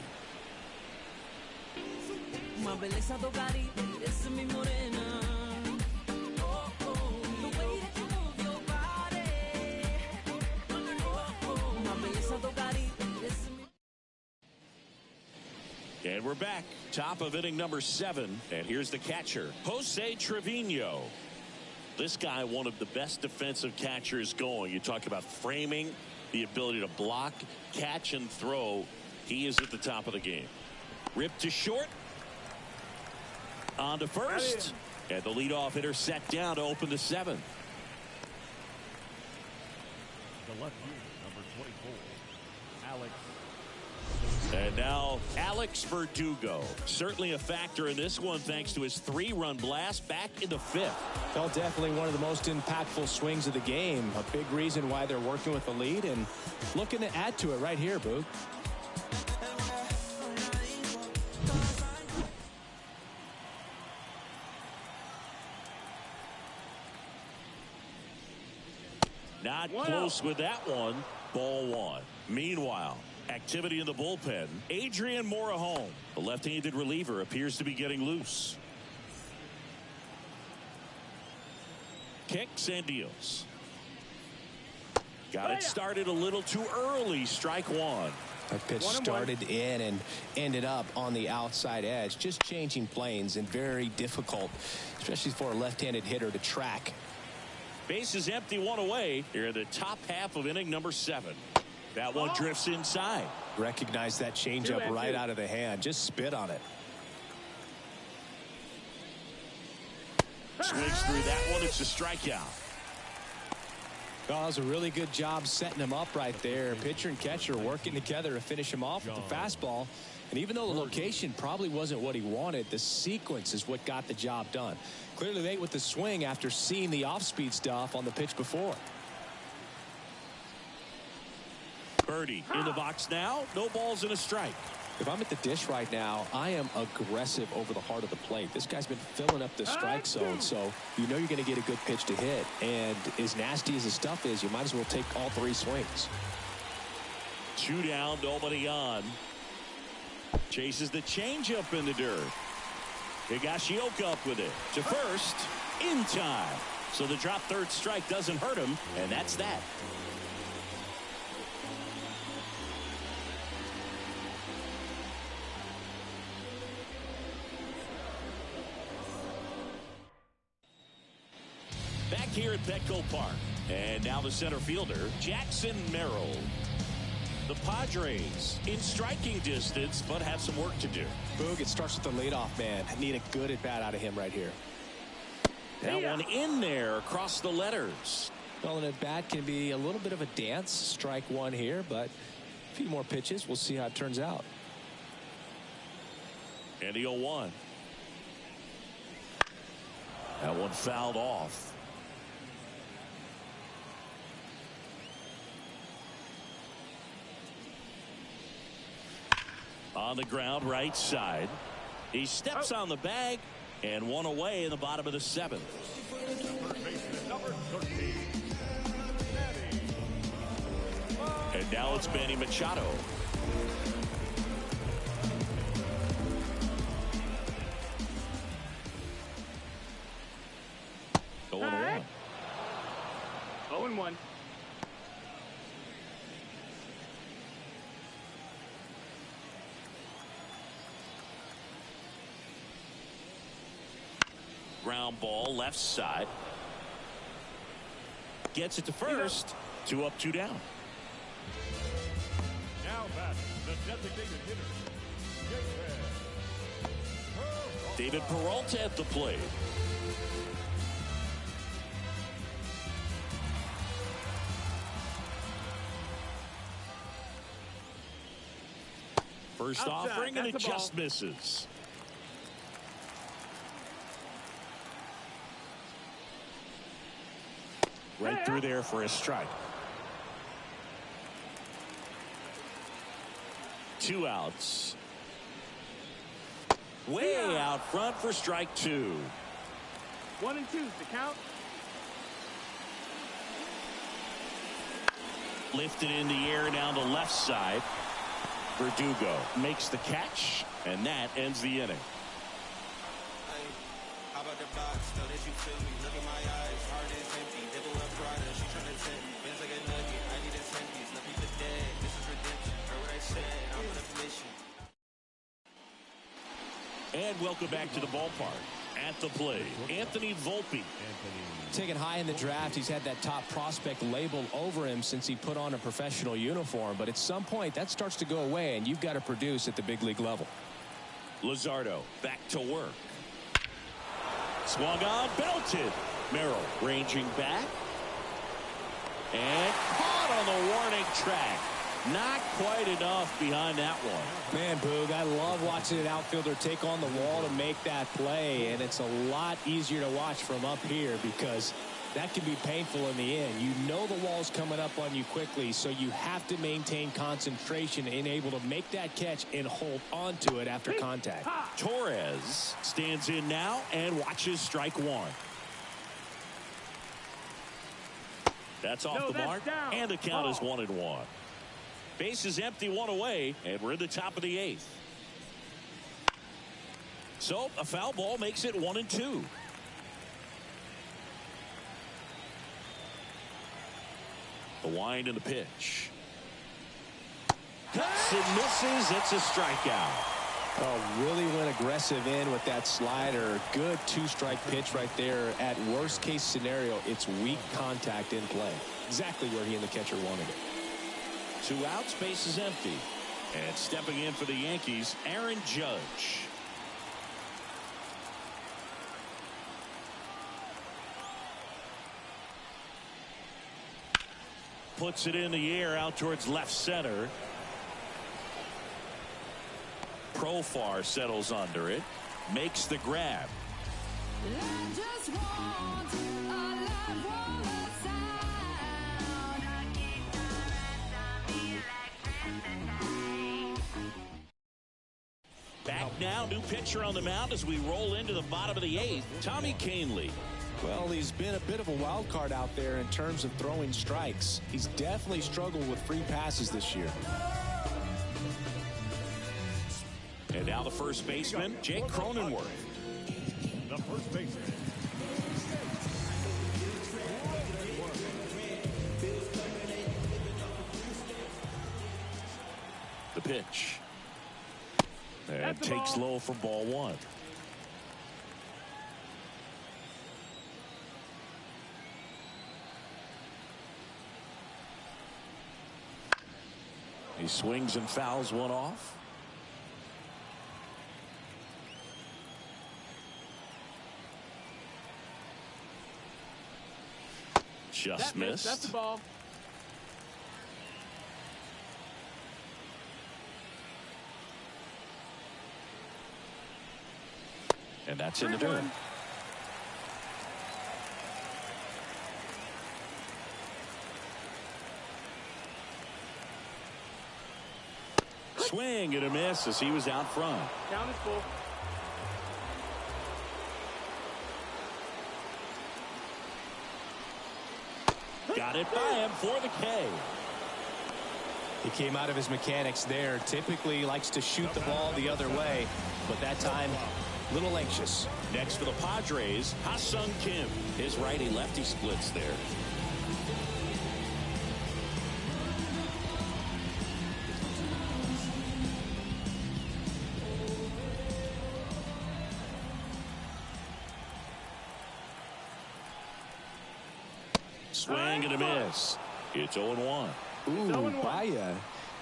And we're back. Top of inning number 7. And here's the catcher, Jose Trevino. This guy, one of the best defensive catchers going. You talk about framing, the ability to block, catch, and throw. He is at the top of the game. Ripped to short. On to first. And the leadoff hitter set down to open the 7th. The left fielder, number 24, Alex. And now Alex Verdugo. Certainly a factor in this one thanks to his 3-run blast back in the 5th. Well, definitely one of the most impactful swings of the game. A big reason why they're working with the lead and looking to add to it right here, Boog. Not close with that one. Ball 1. Meanwhile, activity in the bullpen. Adrian Morejon, the left-handed reliever, appears to be getting loose. Kicks and deals. Got it started a little too early. Strike 1. That pitch started in and ended up on the outside edge. Just changing planes and very difficult, especially for a left-handed hitter to track. Base is empty, 1 away here in the top half of inning number 7. That one drifts inside. Recognize that changeup right out of the hand. Just spit on it. Swings through that one. It's a strikeout. Well, that was a really good job setting him up right there. Pitcher and catcher working together to finish him off with the fastball. And even though the location probably wasn't what he wanted, the sequence is what got the job done. Clearly late with the swing after seeing the off-speed stuff on the pitch before. Birdie in the box now. No balls and a strike. If I'm at the dish right now, I am aggressive over the heart of the plate. This guy's been filling up the strike zone, so you know you're going to get a good pitch to hit. And as nasty as his stuff is, you might as well take all 3 swings. 2 down, nobody on. Chases the changeup in the dirt. Higashioka up with it to first in time. So the drop third strike doesn't hurt him, and that's that. Back here at Petco Park. And now the center fielder, Jackson Merrill. The Padres in striking distance, but have some work to do. Boog, it starts with the leadoff man. Need a good at bat out of him right here. That one in there across the letters. Well, an at bat can be a little bit of a dance. Strike one here, but a few more pitches. We'll see how it turns out. And the 0-1. That one fouled off. On the ground, right side. He steps on the bag, and one away in the bottom of the 7th. Number 13. And now it's Manny Machado. Going on. 0-1. Ground ball left side. Gets it to first. 2 up, 2 down. Now batting the designated hitter. David Peralta at the plate. First Outside, offering, and it that's the just ball. misses. Right through there for a strike. 2 outs. Way out front for strike 2. 1 and 2's the count. Lifted in the air down the left side. Verdugo makes the catch, and that ends the inning. How about the box? Know that you feel me. Look in my eyes. Heart is empty. Devil up Prada. She tryna tempt me. Ben's like a nugget. I need a 10-piece. Left me for dead. This is redemption. Heard what I said. I'm on a mission. And welcome back to the ballpark. At the plate, Anthony Volpe. Taken high in the draft, he's had that top prospect labeled over him since he put on a professional uniform. But at some point, that starts to go away, and you've got to produce at the big league level. Luzardo back to work. Swung on, belted. Merrill ranging back. And caught on the warning track. Not quite enough behind that one. Man, Boog, I love watching an outfielder take on the wall to make that play, and it's a lot easier to watch from up here because that can be painful in the end. You know the wall's coming up on you quickly, so you have to maintain concentration and able to make that catch and hold onto it after contact. Torres stands in now and watches strike 1. That's off the mark, down. and the count is Ball. 1-1. Base is empty, 1 away, and we're in the top of the 8th. So a foul ball makes it 1-2. The wind and the pitch. Cuts and misses. It's a strikeout. Oh, really went aggressive in with that slider. Good 2-strike pitch right there. At worst case scenario, it's weak contact in play. Exactly where he and the catcher wanted it. 2 outs, base is empty. And stepping in for the Yankees, Aaron Judge. Puts it in the air out towards left center. Profar settles under it. Makes the grab. Back now, new pitcher on the mound as we roll into the bottom of the 8th. Tommy Kahnle. Well, he's been a bit of a wild card out there in terms of throwing strikes. He's definitely struggled with free passes this year. And now the first baseman, Jake Cronenworth. The first baseman. The pitch. And takes low for ball 1. He He swings and fouls one off. Just missed. That's the ball. And that's in the dirt. Swing and a miss as he was out front. Count is full. Got it by him for the K. He came out of his mechanics there. Typically likes to shoot the ball the other way, but that time a little anxious. Next for the Padres, Ha-Sung Kim. His righty-lefty splits there. Swing and a miss. It's 0-1. Ooh, Baya.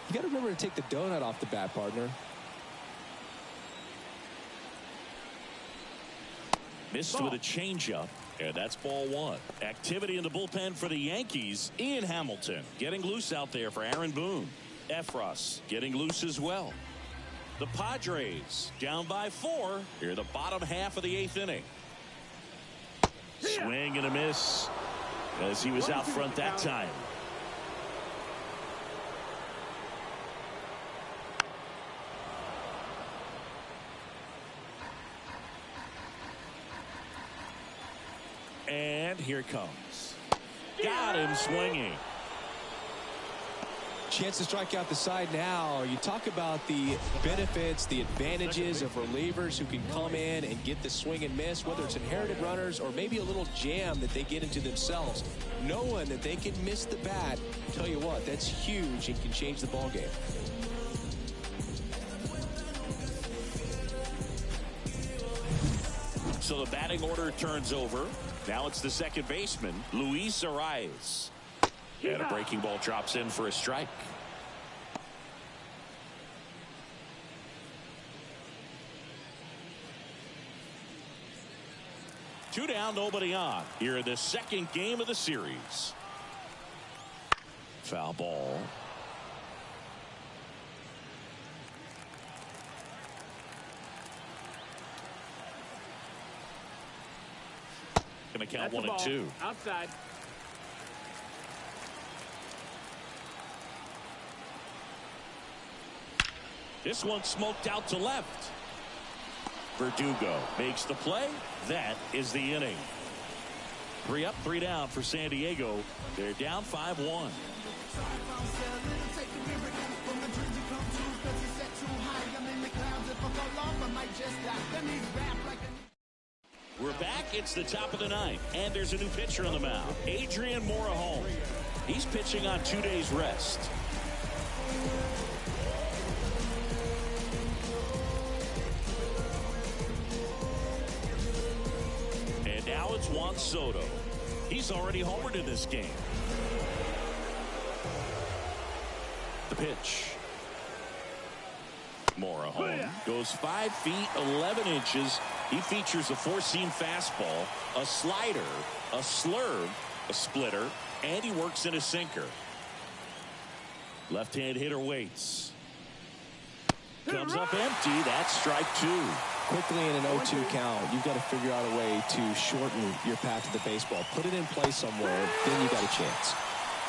You got to remember to take the donut off the bat, partner. Missed with a changeup, and that's ball one. Activity in the bullpen for the Yankees. Ian Hamilton getting loose out there for Aaron Boone. Efros getting loose as well. The Padres down by 4 here in the bottom half of the 8th inning. Swing and a miss as he was out front that time. And here it comes. Got him swinging. Chance to strike out the side now. You talk about the benefits, the advantages of relievers who can come in and get the swing and miss, whether it's inherited runners or maybe a little jam that they get into themselves. Knowing that they can miss the bat, tell you what, that's huge and can change the ball game. So the batting order turns over. Now it's the second baseman, Luis Arias. And a breaking ball drops in for a strike. Two down, nobody on. Here in the second game of the series. Foul ball. Going to count 1 and 2. Outside. This one smoked out to left. Verdugo makes the play. That is the inning. 3 up, 3 down for San Diego. They're down 5-1. We're back. It's the top of the 9th, and there's a new pitcher on the mound, Adrian Morejon. He's pitching on 2 days rest. And now it's Juan Soto. He's already homered in this game. The pitch. Morejon goes 5 feet 11 inches. He features a 4-seam fastball, a slider, a slurve, a splitter, and he works in a sinker. Left-hand hitter waits. Comes up empty. That's strike 2. Quickly in an 0-2 count, you've got to figure out a way to shorten your path to the baseball. Put it in play somewhere, then you got a chance.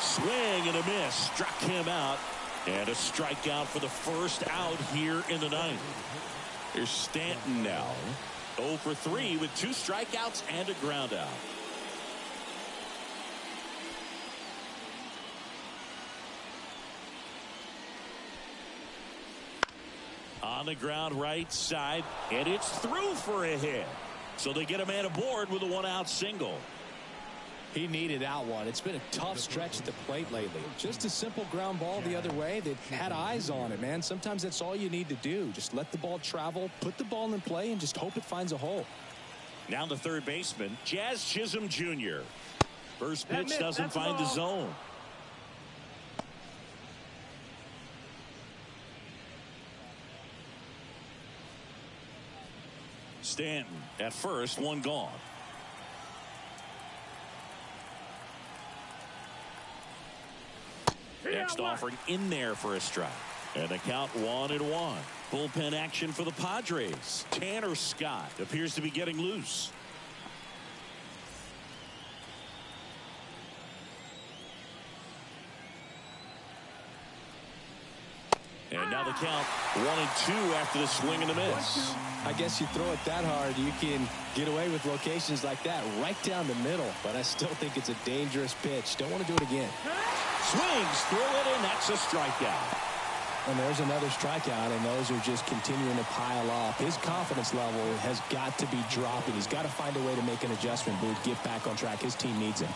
Swing and a miss. Struck him out. And a strikeout for the first out here in the 9th. Here's Stanton now. 0 for 3 with 2 strikeouts and a ground out. On the ground right side, and it's through for a hit. So they get a man aboard with a 1-out single. He needed that one. It's been a tough stretch at the plate lately. Just a simple ground ball the other way that had eyes on it, man. Sometimes that's all you need to do. Just let the ball travel, put the ball in play, and just hope it finds a hole. Now the third baseman, Jazz Chisholm Jr. First pitch doesn't find the zone. Stanton at first, one gone. Next offering in there for a strike. And the count 1-1. Bullpen action for the Padres. Tanner Scott appears to be getting loose. And now the count 1-2 after the swing and the miss. I guess you throw it that hard, you can get away with locations like that right down the middle. But I still think it's a dangerous pitch. Don't want to do it again. Swings through it, and that's a strikeout. And there's another strikeout, and those are just continuing to pile up. His confidence level has got to be dropping. He's got to find a way to make an adjustment, Booth, get back on track. His team needs him.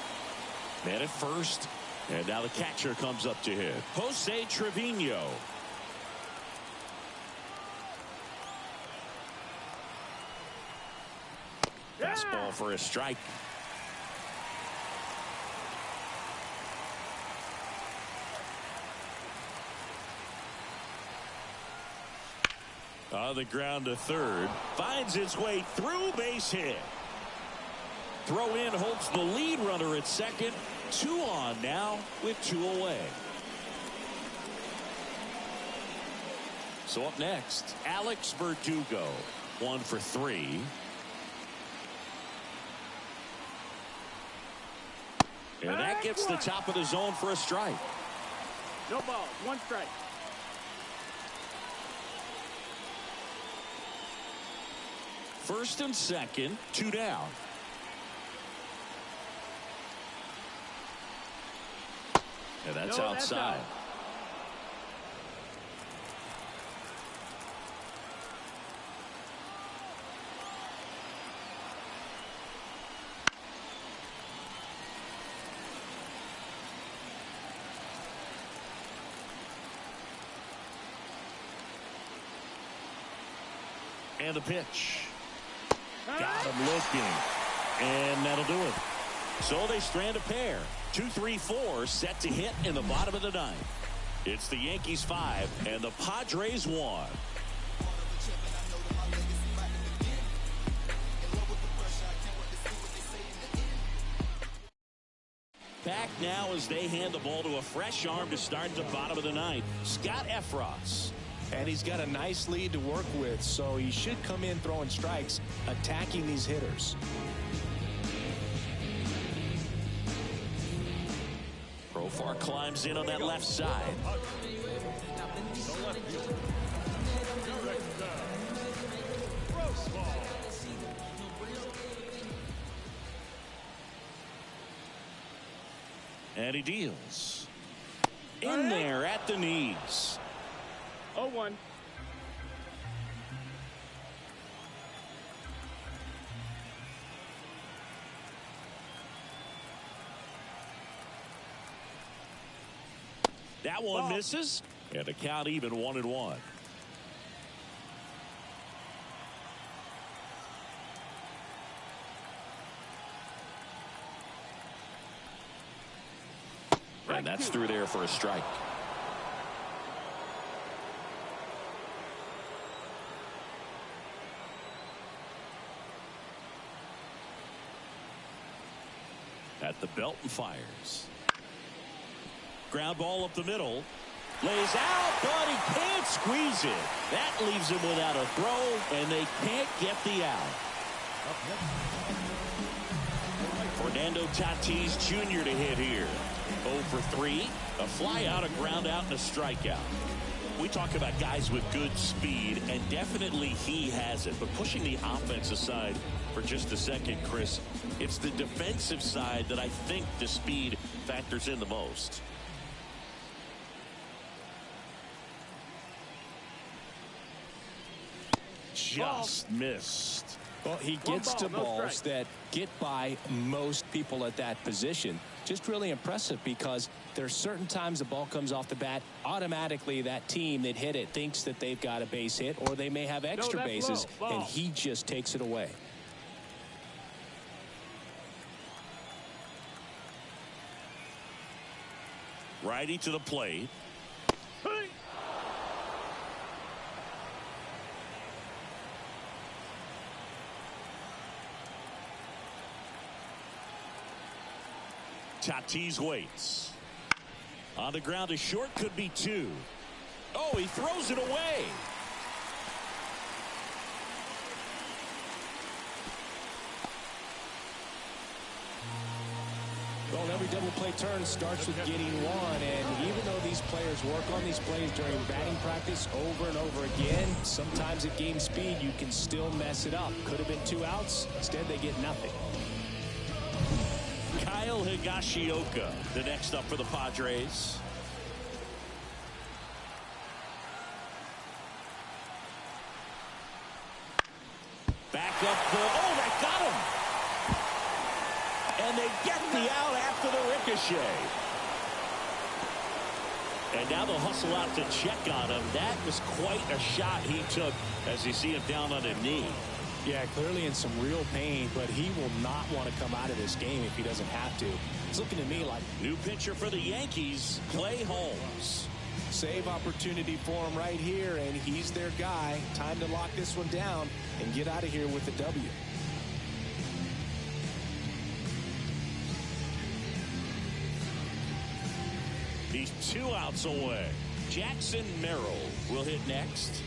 Man at first, and now the catcher comes up to hit. Jose Trevino. Fastball for a strike. On the ground to third. Finds its way through, base hit. Throw in hopes the lead runner at second. 2 on now with 2 away. So up next, Alex Verdugo. 1 for 3. And that gets the top of the zone for a strike. No ball, 1 strike. First and second, 2 down. And that's outside. And the pitch. Got him looking. And that'll do it. So they strand a pair. 2-3-4 set to hit in the bottom of the ninth. It's the Yankees 5 and the Padres 1. Back now as they hand the ball to a fresh arm to start the bottom of the ninth. Scott Efros. And he's got a nice lead to work with, so he should come in throwing strikes, attacking these hitters. Profar climbs in on that left side. And he deals. In there at the knees. 0-1. That one misses. And the count even 1-1. And that's through there for a strike. At the belt and fires. Ground ball up the middle. Lays out, but he can't squeeze it. That leaves him without a throw, and they can't get the out. Fernando Tatis Jr. to hit here. 0 for 3. A fly out, a ground out, and a strikeout. We talk about guys with good speed, and definitely he has it. But pushing the offense aside for just a second, Chris, it's the defensive side that I think the speed factors in the most. Just missed. Well, he gets to balls that get by most people at that position. Just really impressive because there's certain times the ball comes off the bat, automatically that team that hit it thinks that they've got a base hit or they may have extra bases, and he just takes it away. Righty to the plate. Tatis waits. On the ground to short, could be 2. Oh, he throws it away. Well, every double play turn starts with getting one, and even though these players work on these plays during batting practice over and over again, sometimes at game speed you can still mess it up. Could have been 2 outs. Instead, they get nothing. Kyle Higashioka, the next up for the Padres. Back up for, oh, that got him. And they get the out after the ricochet. And now they'll hustle out to check on him. That was quite a shot he took as you see him down on a knee. Yeah, clearly in some real pain, but he will not want to come out of this game if he doesn't have to. It's looking to me like new pitcher for the Yankees, Clay Holmes. Save opportunity for him right here, and he's their guy. Time to lock this one down and get out of here with the W. He's 2 outs away. Jackson Merrill will hit next.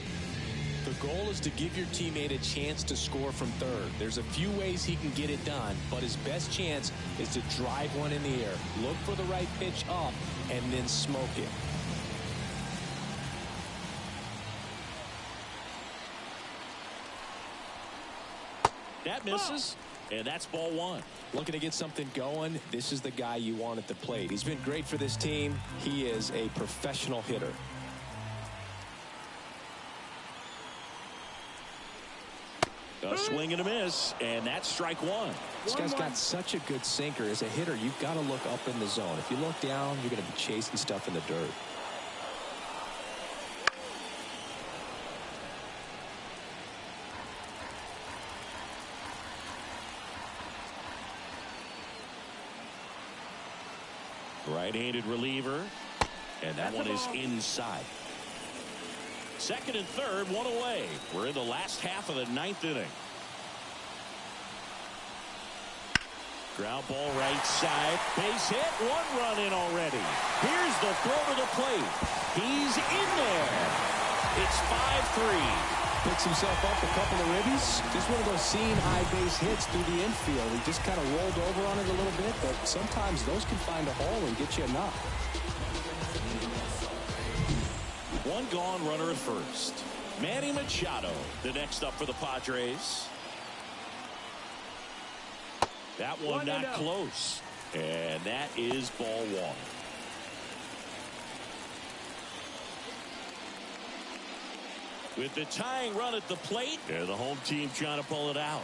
The goal is to give your teammate a chance to score from third. There's a few ways he can get it done, but his best chance is to drive one in the air. Look for the right pitch up and then smoke it. That misses, and that's ball 1. Looking to get something going, this is the guy you want at the plate. He's been great for this team. He is a professional hitter. A swing and a miss, and that's strike 1. This guy's got such a good sinker. As a hitter, you've got to look up in the zone. If you look down, you're going to be chasing stuff in the dirt. Right-handed reliever, and that one is inside. Second and third, 1 away. We're in the last half of the 9th inning. Ground ball right side. Base hit. 1 run in already. Here's the throw to the plate. He's in there. It's 5-3. Picks himself up a couple of ribbies. Just one of those seeing high base hits through the infield. He just kind of rolled over on it a little bit, but sometimes those can find a hole and get you a knock. 1 gone, runner at first. Manny Machado, the next up for the Padres. That one not close. And that is ball 1. With the tying run at the plate, and the home team trying to pull it out.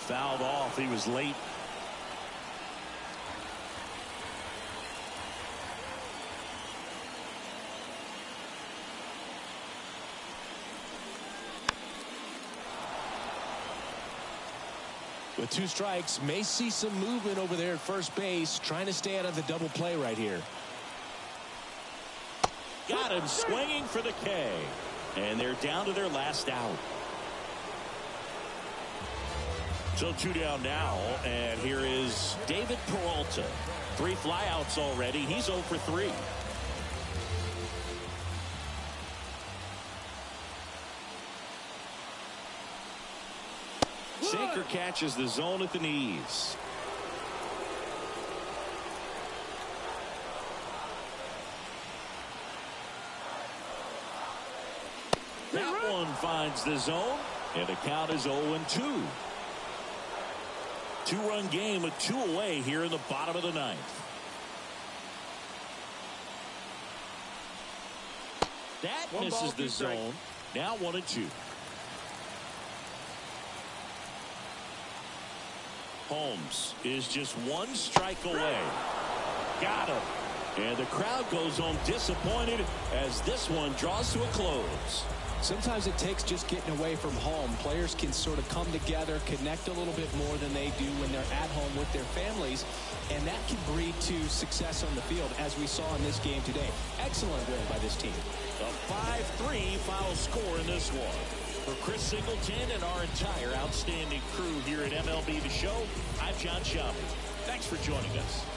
Fouled off. He was late. With 2 strikes, may see some movement over there at first base, trying to stay out of the double play right here. Got him swinging for the K. And they're down to their last out. So 2 down now, and here is David Peralta. 3 flyouts already. He's 0 for 3. Sinker catches the zone at the knees. That one finds the zone, and the count is 0-2. 2-run game with 2 away here in the bottom of the 9th. That misses the zone. Now 1-2. Holmes is just 1 strike away. Got him. And the crowd goes home disappointed as this one draws to a close. Sometimes it takes just getting away from home. Players can sort of come together, connect a little bit more than they do when they're at home with their families, and that can breed to success on the field, as we saw in this game today. Excellent win by this team. A 5-3 final score in this one. For Chris Singleton and our entire outstanding crew here at MLB The Show, I'm John Schaub. Thanks for joining us.